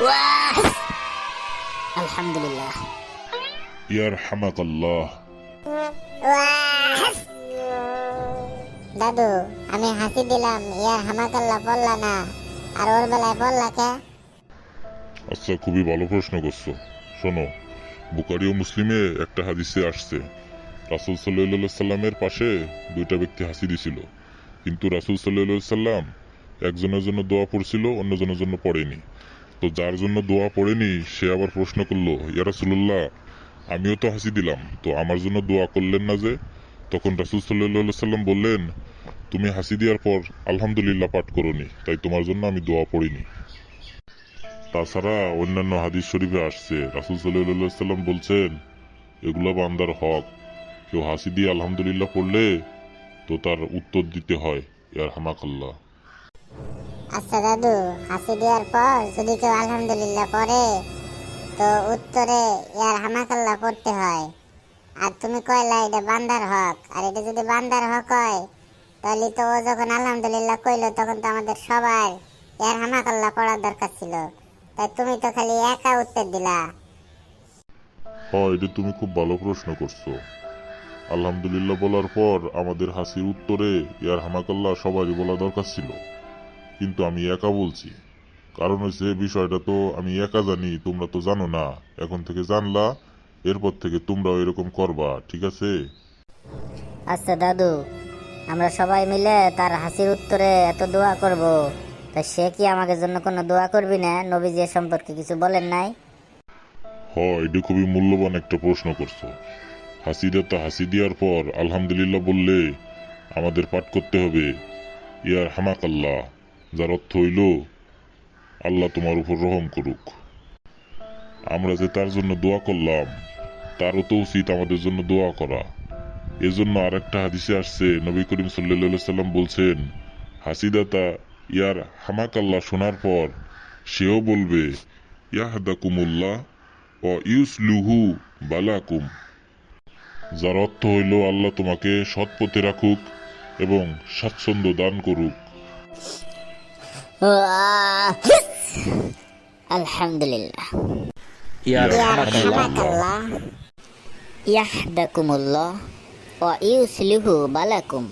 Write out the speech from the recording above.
ওয়াহ, আলহামদুলিল্লাহ। ইয়ারহামাকাল্লাহ। ওয়াহ! দাদু, আমি হাসি দিলাম, ইয়ার হামাকাল্লা পড়লা না, আর ওর বেলায় পড়লা কে? আচ্ছা, খুবই ভালো প্রশ্ন করছো। শোনো, বুখারী ও মুসলিমে একটা হাদিসে আসছে, রাসূল সাল্লাল্লাহু আলাইহি সাল্লামের পাশে দুইটা ব্যক্তি হাসি দিছিল, কিন্তু রাসূল সাল্লাল্লাহু আলাইহি সাল্লাম একজনের জন্য দোয়া পড়ছিল, অন্যজনের জন্য পড়েনি। তো যার জন্য দোয়া পড়েনি সে আবার প্রশ্ন করলো, ইয়া রাসূলুল্লাহ, আমিও তো হাসি দিলাম, তো আমার জন্য দোয়া করলেন না যে? তখন রাসূল সাল্লাল্লাহু আলাইহি সাল্লাম বললেন, তুমি হাসি দেওয়ার পর আলহামদুলিল্লাহ পাঠ করোনি, তাই তোমার জন্য আমি দোয়া পড়িনি। তাছাড়া অন্যান্য হাদিস শরীফে আসছে, রাসূল সাল্লাল্লাহু আলাইহি সাল্লাম বলছেন, এগুলা বান্দার হক, কেউ হাসি দিয়ে আলহামদুলিল্লাহ পড়লে তো তার উত্তর দিতে হয়, ইয়ারহামাকাল্লাহ। আচ্ছা দাদু, হাসি দেওয়ার পর যদি কেউ আলহামদুলিল্লাহ পড়ে তো উত্তরে ইয়ার হামাকাল্লা পড়তে হয়। আর তুমি কইলা এটা বান্দার হক, আর এটা যদি বান্দার হক হয় তাহলে তো ও যখন আলহামদুলিল্লাহ কইলো তখন তো আমাদের সবার ইয়ার হামাকাল্লা পড়ার দরকার ছিল, তাই তুমি তো খালি একা উত্তর দিলা। হ্যাঁ, এটা তুমি খুব ভালো প্রশ্ন করছো। আলহামদুলিল্লাহ বলার পর আমাদের হাসির উত্তরে ইয়ারহামাকাল্লাহ সবারই বলা দরকার ছিল, কিন্তু আমি একা বলছি। কারণ হচ্ছে বিষয়টা তো আমি একা জানি, তোমরা তো জানো না। এখন থেকে জানলা, এরপর থেকে তোমরাও এরকম করবা, ঠিক আছে? আচ্ছা দাদু, আমরা সবাই মিলে তার হাসির উত্তরে এত দোয়া করব, তা সে কি আমাদের জন্য কোনো দোয়া করবি না? নবীজি এ সম্পর্কে কিছু বলেন নাই? হ্যাঁ, এটা খুবই মূল্যবান একটা প্রশ্ন করছো। হাসি দেওয়ার পর আলহামদুলিল্লাহ বললে আমাদের পাঠ করতে হবে ইয়ারহামাকাল্লাহ, যার অর্থ হইল আল্লাহ তোমার উপর রহম করুক। আমরা যে তার জন্য দোয়া করলাম, তারও তো উচিত আমাদের জন্য দোয়া করা। এজন্য আর একটা হাদিসে আসছে, নবী করিম সাল্লাল্লাহু আলাইহি সাল্লাম বলছেন, হাসিদাতা ইয়ার হামাকাল্লাহ শোনার পর সেও বলবে ইয়াহদাকুমুল্লাহ ও ইউসলুহু বালাকুম, যার অর্থ হইল আল্লাহ তোমাকে সৎ পথে রাখুক এবং স্বাচ্ছন্দ্য দান করুক। ওয়াহ, আলহামদুলিল্লাহ। ইয়ার ইয়ারহামাকাল্লাহ। হামাকাল্লা। ইয়াহদাকুমুল্লাহ ওয়া ইউসলিহু বালাকুম।